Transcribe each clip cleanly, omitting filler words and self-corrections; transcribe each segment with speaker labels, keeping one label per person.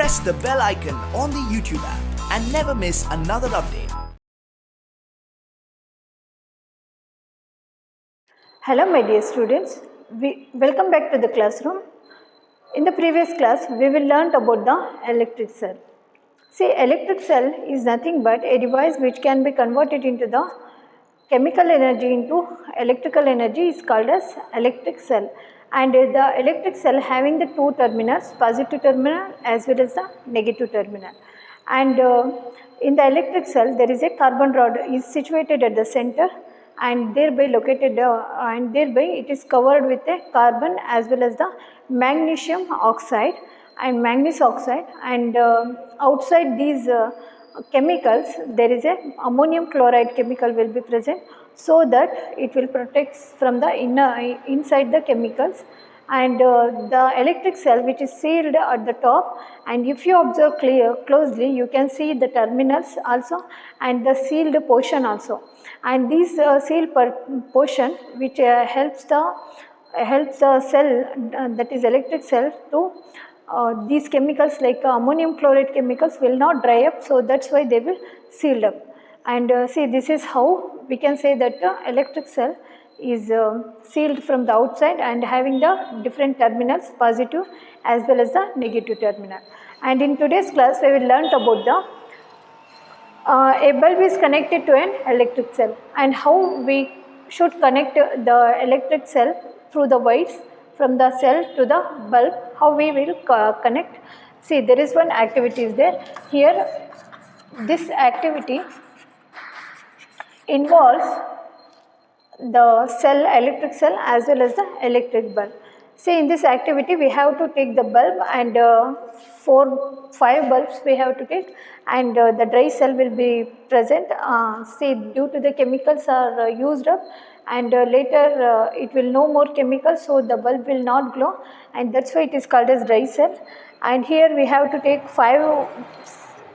Speaker 1: press the bell icon on the YouTube app and never miss another update.
Speaker 2: Hello my dear students, welcome back to the classroom. In the previous class, we will learn about the electric cell. See, electric cell is nothing but a device which can be converted into the chemical energy into electrical energy is called as electric cell. And the electric cell having the two terminals, positive terminal as well as the negative terminal. And in the electric cell, there is a carbon rod is situated at the center, and thereby located and thereby it is covered with a carbon as well as the magnesium oxide and manganese oxide, and outside these chemicals there is a ammonium chloride chemical will be present, so that it will protect from the inside the chemicals. And the electric cell which is sealed at the top, and if you observe closely you can see the terminals also and the sealed portion also, and this sealed portion which helps the cell, that is electric cell, to these chemicals like ammonium chloride chemicals will not dry up, so that's why they will sealed up. And see, this is how we can say that the electric cell is sealed from the outside and having the different terminals, positive as well as the negative terminal. And in today's class we will learn about the a bulb is connected to an electric cell, and how we should connect the electric cell through the wires from the cell to the bulb, how we will connect. See, there is one activity is there here. This activity involves the cell, electric cell as well as the electric bulb. See, in this activity we have to take the bulb, and 5 bulbs we have to take, and the dry cell will be present. See, due to the chemicals are used up, and later it will no more chemicals, so the bulb will not glow, and that's why it is called as dry cell. And here we have to take 5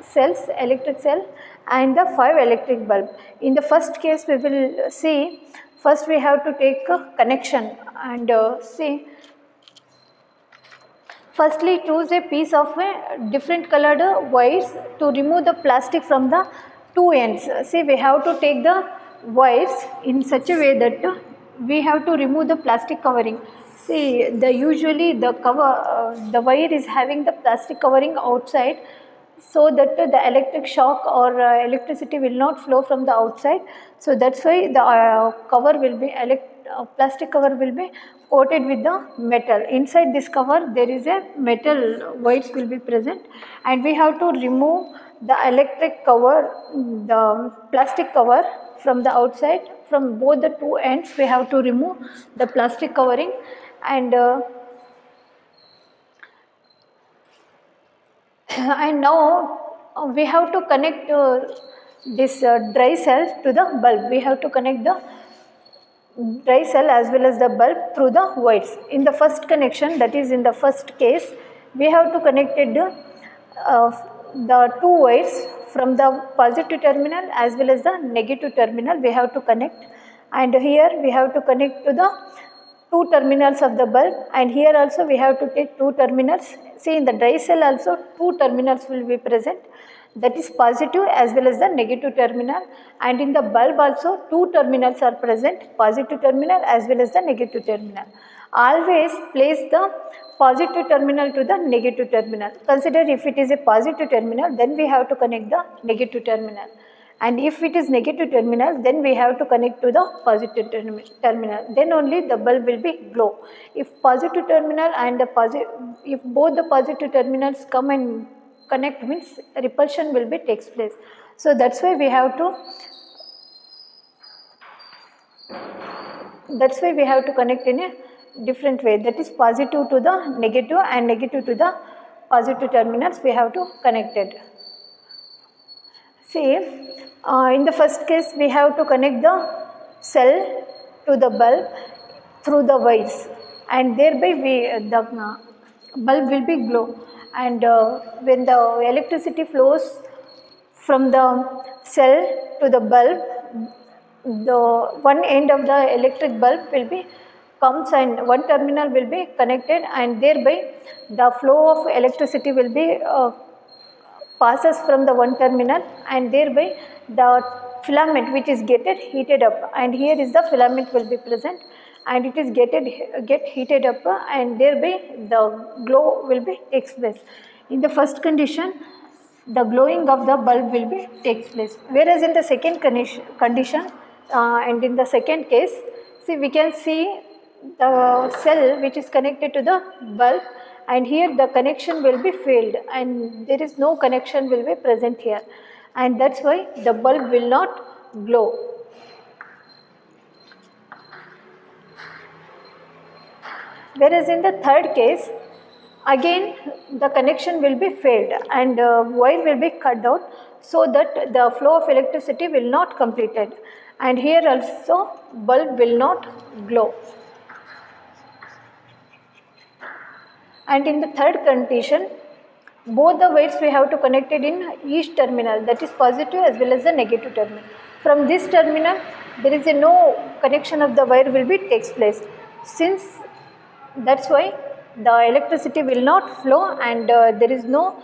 Speaker 2: cells, electric cell, and the 5 electric bulb. In the first case we will see, first we have to take a connection, and see, firstly choose a piece of different colored wires to remove the plastic from the two ends. See, we have to take the wires in such a way that we have to remove the plastic covering. See, usually the cover, the wire is having the plastic covering outside, so that the electric shock or electricity will not flow from the outside. So that's why the cover will be plastic cover will be coated with the metal. Inside this cover there is a metal wires will be present, and we have to remove the electric cover, the plastic cover from the outside. From both the two ends we have to remove the plastic covering, and and now we have to connect this dry cell to the bulb. We have to connect the dry cell as well as the bulb through the wires. In the first connection, that is in the first case, we have to connect the 2 wires from the positive terminal as well as the negative terminal we have to connect, and here we have to connect to the 2 terminals of the bulb, and here also we have to take 2 terminals. See, in the dry cell also 2 terminals will be present, that is positive as well as the negative terminal, and in the bulb also 2 terminals are present, positive terminal as well as the negative terminal. Always place the positive terminal to the negative terminal. Consider if it is a positive terminal, then we have to connect the negative terminal, and if it is negative terminal, then we have to connect to the positive terminal, then only the bulb will be glow. If positive terminal and the if both the positive terminals come and connect, means repulsion will be takes place. So that's why we have to connect in a different way, that is positive to the negative and negative to the positive terminals we have to connect it. See, in the first case we have to connect the cell to the bulb through the wires, and thereby the bulb will be glow, and when the electricity flows from the cell to the bulb, the one end of the electric bulb will be comes and one terminal will be connected, and thereby the flow of electricity will be passes from the one terminal, and thereby the filament which is get heated up, and here is the filament will be present, and it is get heated up, and thereby the glow will be takes place. In the first condition, the glowing of the bulb will be takes place, whereas in the second condition and in the second case, see, we can see the cell which is connected to the bulb, and here the connection will be failed, and there is no connection will be present here, and that's why the bulb will not glow. Whereas in the third case, again the connection will be failed, and wire will be cut out, so that the flow of electricity will not completed, and here also bulb will not glow. And in the third condition, both the wires we have to connect it in each terminal, that is positive as well as the negative terminal. From this terminal, there is a no connection of the wire will be takes place. Since that's why the electricity will not flow, and there is no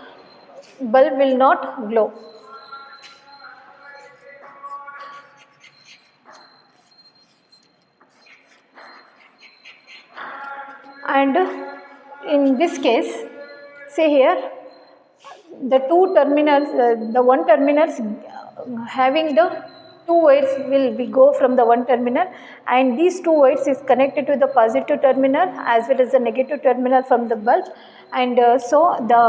Speaker 2: bulb will not glow. And in this case, say here, the two terminals, the one terminals having the two wires will be go from the one terminal, and these two wires is connected to the positive terminal as well as the negative terminal from the bulb, and so the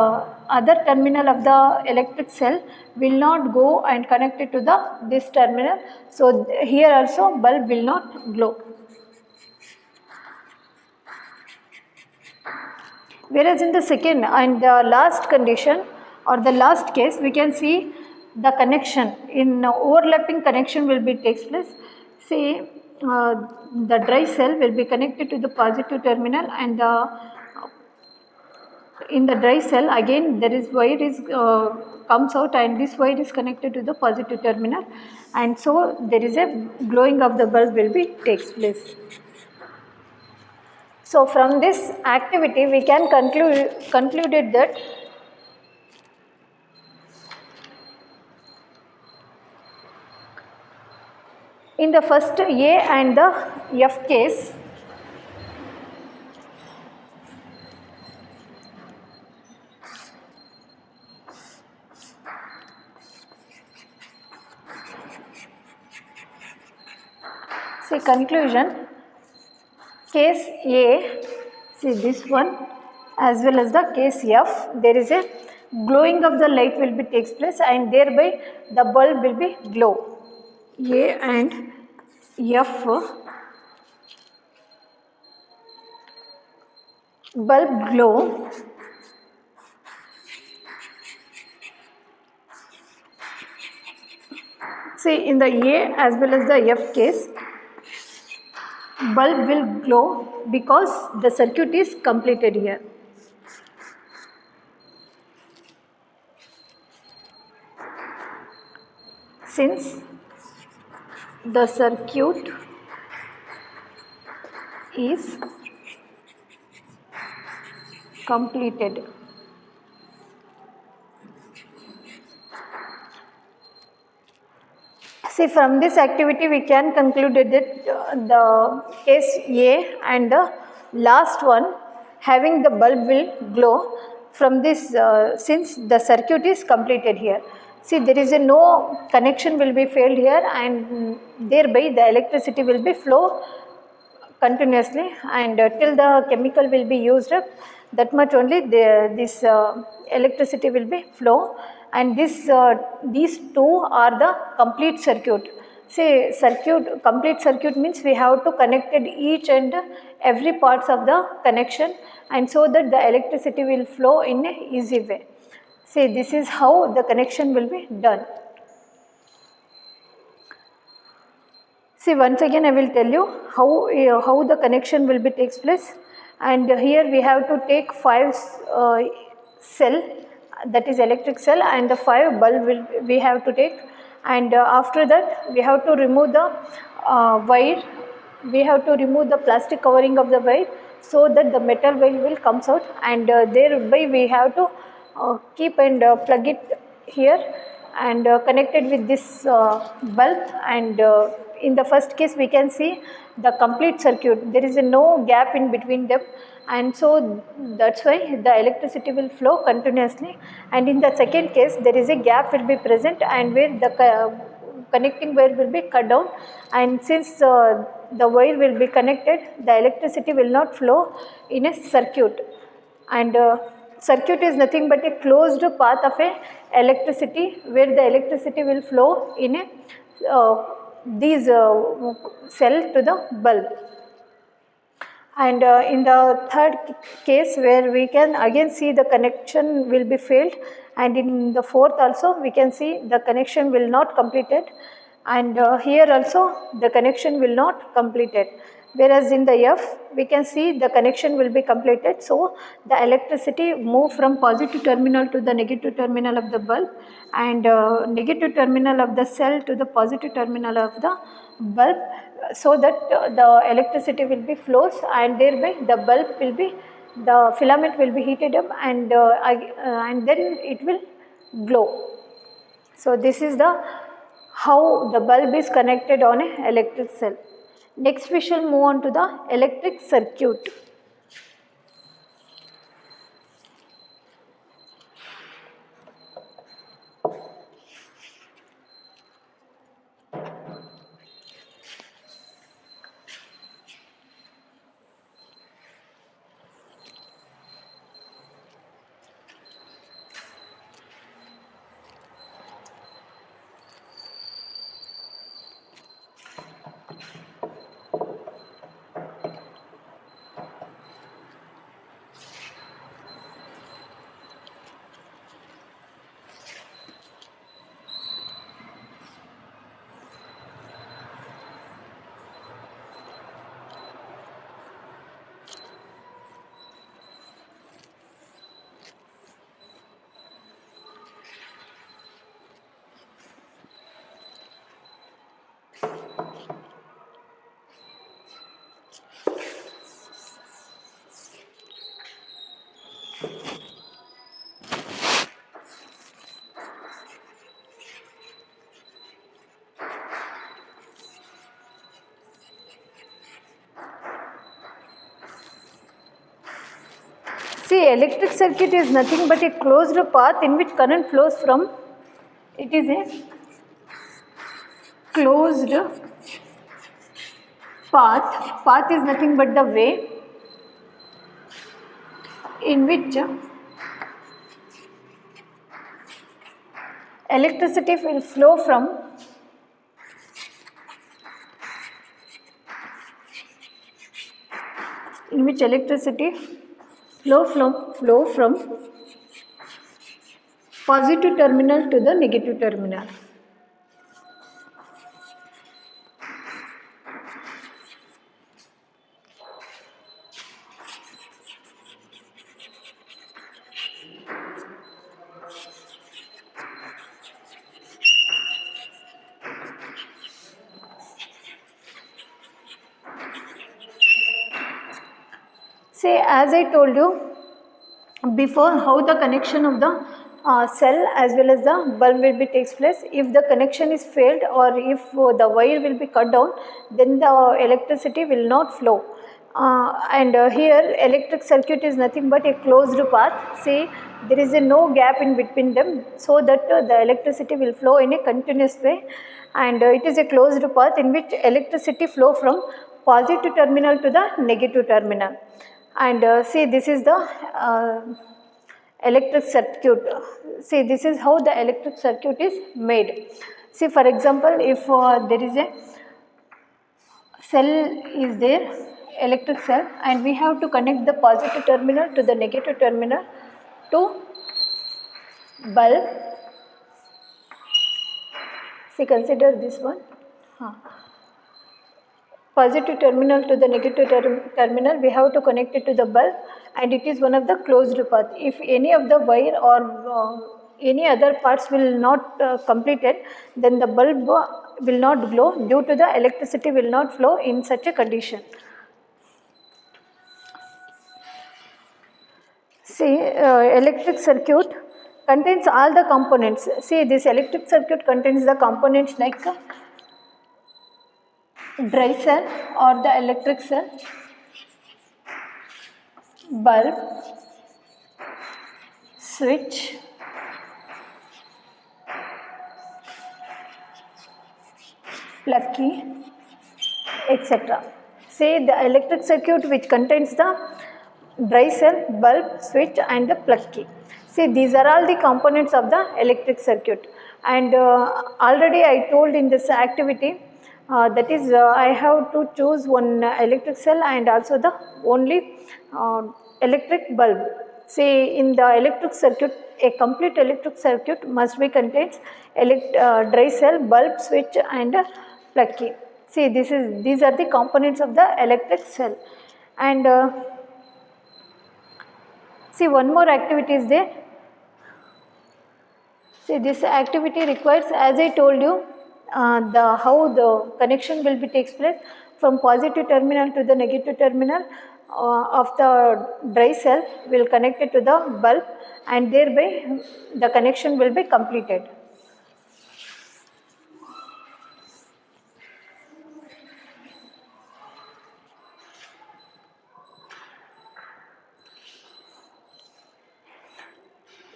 Speaker 2: other terminal of the electric cell will not go and connect it to the this terminal, so here also bulb will not glow. Whereas in the second and the last condition or the last case, we can see the connection in overlapping connection will be takes place. Say the dry cell will be connected to the positive terminal, and in the dry cell again there is wire is comes out, and this wire is connected to the positive terminal, and so there is a glowing of the bulb will be takes place. So from this activity we can concluded that in the first A and the F case, see conclusion, case A, see this one as well as the case F, there is a glowing of the light will be takes place, and thereby the bulb will be glow. A and F, bulb glow. See in the A as well as the F case, bulb will glow because the circuit is completed here. Since the circuit is completed. See, from this activity we can conclude that the case A and the last one having the bulb will glow from this since the circuit is completed here. See, there is a no connection will be failed here, and thereby the electricity will be flow continuously, and till the chemical will be used up, that much only this electricity will be flow, and this these two are the complete circuit. Say complete circuit means we have to connect each and every parts of the connection, and so that the electricity will flow in a easy way. See, this is how the connection will be done. See, once again I will tell you how the connection will be takes place, and here we have to take 5 cell, that is electric cell, and the 5 bulb we have to take, and after that we have to remove the wire we have to remove the plastic covering of the wire so that the metal wire will comes out, and thereby we have to keep and plug it here and connected with this bulb, and in the first case we can see the complete circuit, there is no gap in between them, and so that's why the electricity will flow continuously. And in the second case there is a gap will be present, and where the connecting wire will be cut down, and since the wire will be connected, the electricity will not flow in a circuit, and circuit is nothing but a closed path of a electricity where the electricity will flow in a these cell to the bulb. And in the third case where we can again see the connection will be failed, and in the fourth also we can see the connection will not completed, and here also the connection will not completed, whereas in the F we can see the connection will be completed. So the electricity move from positive terminal to the negative terminal of the bulb, and negative terminal of the cell to the positive terminal of the bulb, so that the electricity will be flows, and thereby the bulb will be, the filament will be heated up, and then it will glow. So this is the how the bulb is connected on a electric cell. Next we shall move on to the electric circuit. See, electric circuit is nothing but a closed path in which current flows from. It is a closed path. Path is nothing but the way in which electricity will flow from flow from positive terminal to the negative terminal. See, as I told you before, how the connection of the cell as well as the bulb will be takes place. If the connection is failed, or if the wire will be cut down, then the electricity will not flow. And here electric circuit is nothing but a closed path. See, there is no gap in between them, so that the electricity will flow in a continuous way, and it is a closed path in which electricity flow from positive terminal to the negative terminal. And see, this is the electric circuit. See, this is how the electric circuit is made. See, for example, if there is a cell is there, electric cell, and we have to connect the positive terminal to the negative terminal to bulb. See, consider this one. Positive terminal to the negative terminal, we have to connect it to the bulb, and it is one of the closed path. If any of the wire or any other parts will not completed, then the bulb will not glow due to the electricity will not flow in such a condition. See, electric circuit contains all the components. See, this electric circuit contains the components like dry cell or the electric cell, bulb, switch, plug key, etc. Say the electric circuit which contains the dry cell, bulb, switch and the plug key. See, these are all the components of the electric circuit, and already I told in this activity that is I have to choose one electric cell and also the only electric bulb. See, in the electric circuit, a complete electric circuit must be contains dry cell, bulb, switch and plug key. See, these are the components of the electric cell. And see, one more activity is there. See, this activity requires, as I told you, how the connection will be takes place from positive terminal to the negative terminal of the dry cell will connect it to the bulb, and thereby the connection will be completed.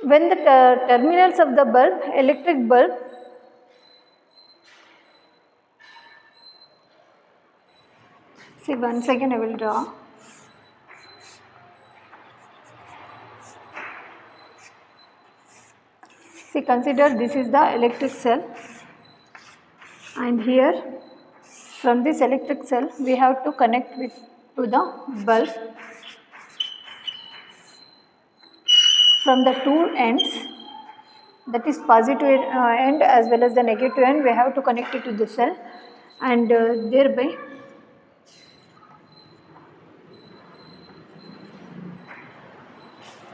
Speaker 2: When the terminals of the bulb, electric bulb, see, once again I will draw. See, consider this is the electric cell, and here from this electric cell we have to connect with to the bulb. From the two ends, that is positive end as well as the negative end, we have to connect it to the cell, and thereby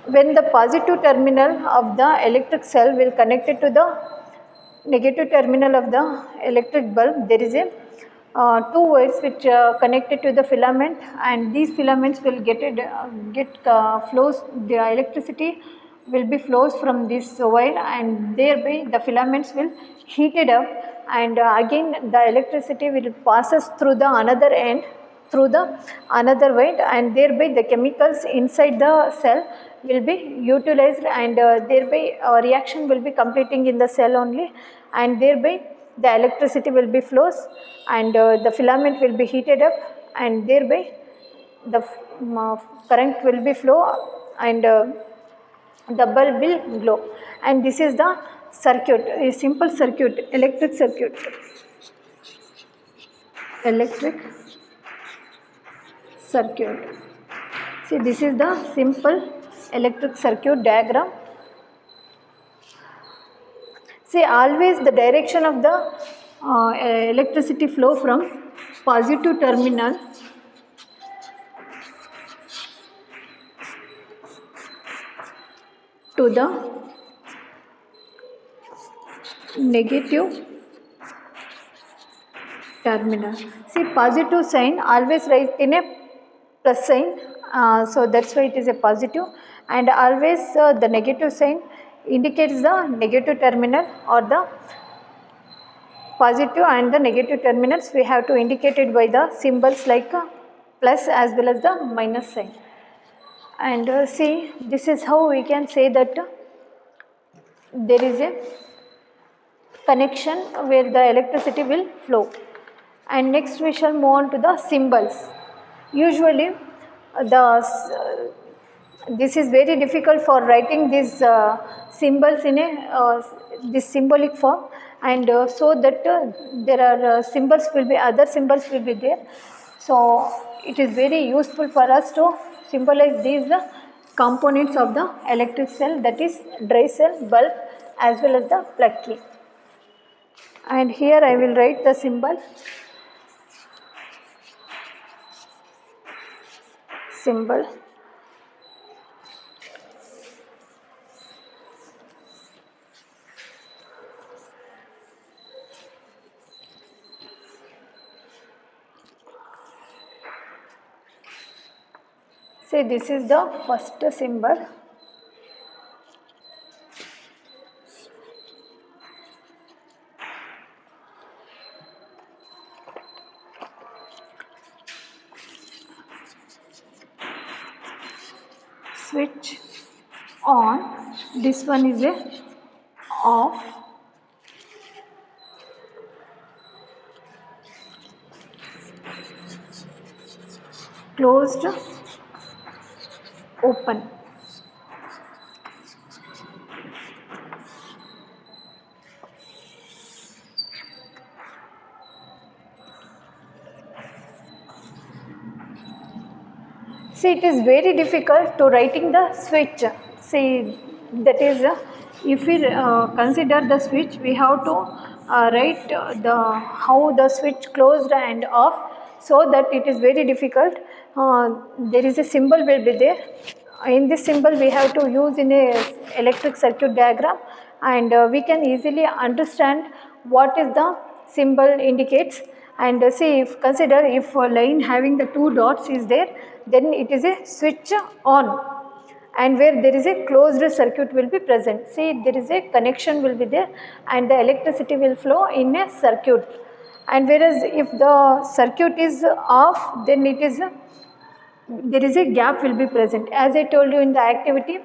Speaker 2: when the positive terminal of the electric cell will connect it to the negative terminal of the electric bulb, there is a two wires which connected to the filament, and these filaments will flows, the electricity will be flows from this wire, and thereby the filaments will heated up, and again the electricity will passes through the another end through the another wire, and thereby the chemicals inside the cell will be utilized, and thereby reaction will be completing in the cell only, and thereby the electricity will be flows, and the filament will be heated up, and thereby the current will be flow, and the bulb will glow. And this is the circuit, a simple circuit, electric circuit. Electric circuit. See, this is the simple electric circuit diagram. See, always the direction of the electricity flow from positive terminal to the negative terminal. See, positive sign always write in a plus sign, so that's why it is a positive, and always the negative sign indicates the negative terminal, or the positive and the negative terminals we have to indicate it by the symbols like plus as well as the minus sign. And see, this is how we can say that there is a connection where the electricity will flow. And next we shall move on to the symbols. Usually this is very difficult for writing these symbols in a this symbolic form, and so that there are symbols will be, other symbols will be there, so it is very useful for us to symbolize these components of the electric cell, that is dry cell, bulb as well as the plug key. And here I will write the symbol say this is the first symbol. Switch on, this one is a off, closed, open. See, it is very difficult to writing the switch. See, that is, if we consider the switch, we have to write the how the switch closed and off, so that it is very difficult. There is a symbol will be there. In this symbol, we have to use in a electric circuit diagram, and we can easily understand what is the symbol indicates. And see, if consider if a line having the two dots is there, then it is a switch on, and where there is a closed circuit will be present. See, there is a connection will be there, and the electricity will flow in a circuit. And whereas if the circuit is off, then it is there is a gap will be present. As I told you in the activity,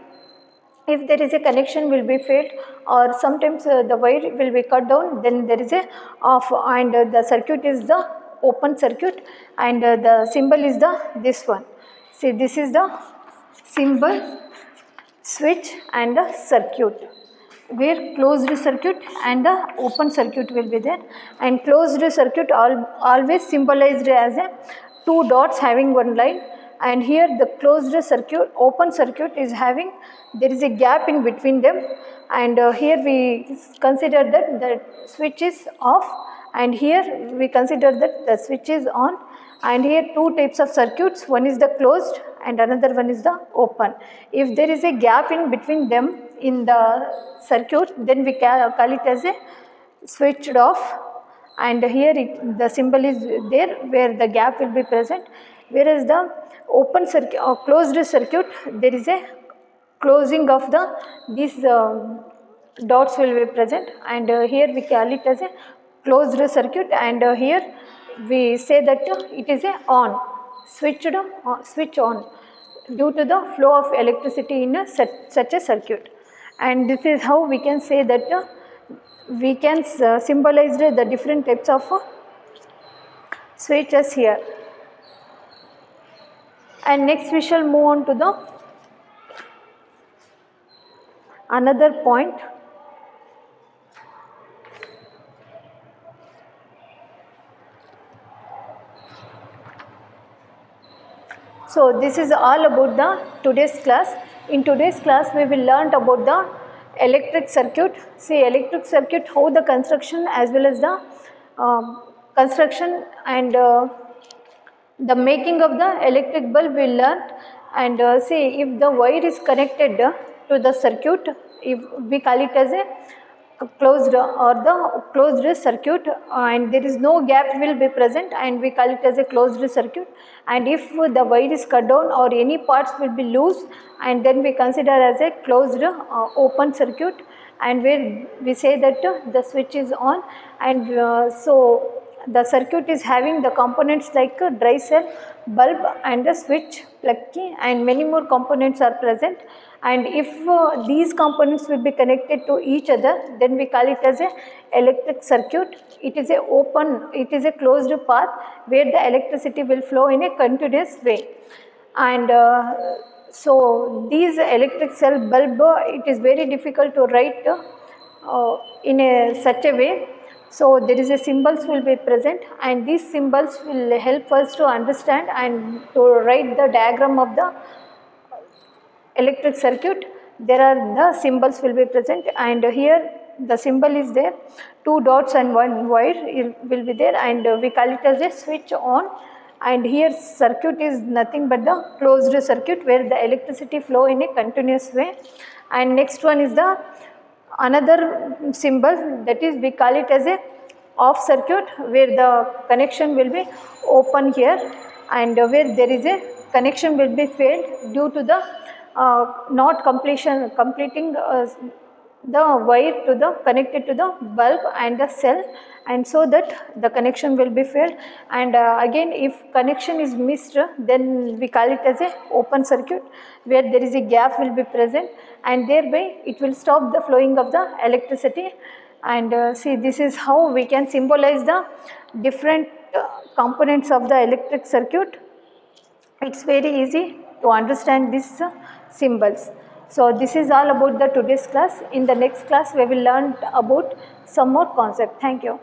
Speaker 2: if there is a connection will be failed, or sometimes the wire will be cut down, then there is a off, and the circuit is the open circuit, and the symbol is the this one. See, this is the symbol switch and the circuit, where closed circuit and the open circuit will be there. And closed circuit always symbolized as a two dots having one line, and here the closed circuit, open circuit is having, there is a gap in between them, and here we consider that the switch is off, and here we consider that the switch is on. And here two types of circuits, one is the closed and another one is the open. If there is a gap in between them in the circuit, then we call it as a switched off, and here the symbol is there where the gap will be present. Whereas the open circuit or closed circuit, there is a closing of the these dots will be present, and here we call it as a closed circuit, and here we say that it is a on, switch on, due to the flow of electricity in a such a circuit. And this is how we can say that we can symbolize the different types of switches here. And next we shall move on to the another point. So this is all about the today's class. In today's class we will learn about the electric circuit. See, electric circuit, how the construction as well as the construction and the making of the electric bulb we learn. And see, if the wire is connected to the circuit, if we call it as a closed or the closed circuit, and there is no gap will be present, and we call it as a closed circuit. And if the wire is cut down or any parts will be loose, and then we consider as a closed open circuit, and where we say that the switch is on. And so the circuit is having the components like a dry cell, bulb and the switch, plug key, and many more components are present. And if these components will be connected to each other, then we call it as a electric circuit. It is a open, it is a closed path where the electricity will flow in a continuous way. And so these electric cell bulb, it is very difficult to write in a such a way. So there is a symbols will be present, and these symbols will help us to understand and to write the diagram of the electric circuit. There are the symbols will be present, and here the symbol is there, two dots and one wire will be there, and we call it as a switch on. And here circuit is nothing but the closed circuit where the electricity flow in a continuous way. And next one is the another symbol, that is we call it as a off circuit, where the connection will be open here, and where there is a connection will be failed due to the not completing the wire to the connected to the bulb and the cell, and so that the connection will be failed. And again, if connection is missed, then we call it as a open circuit, where there is a gap will be present, and thereby it will stop the flowing of the electricity. And see, this is how we can symbolize the different components of the electric circuit. It's very easy to understand these symbols. So this is all about the today's class. In the next class we will learn about some more concept. Thank you.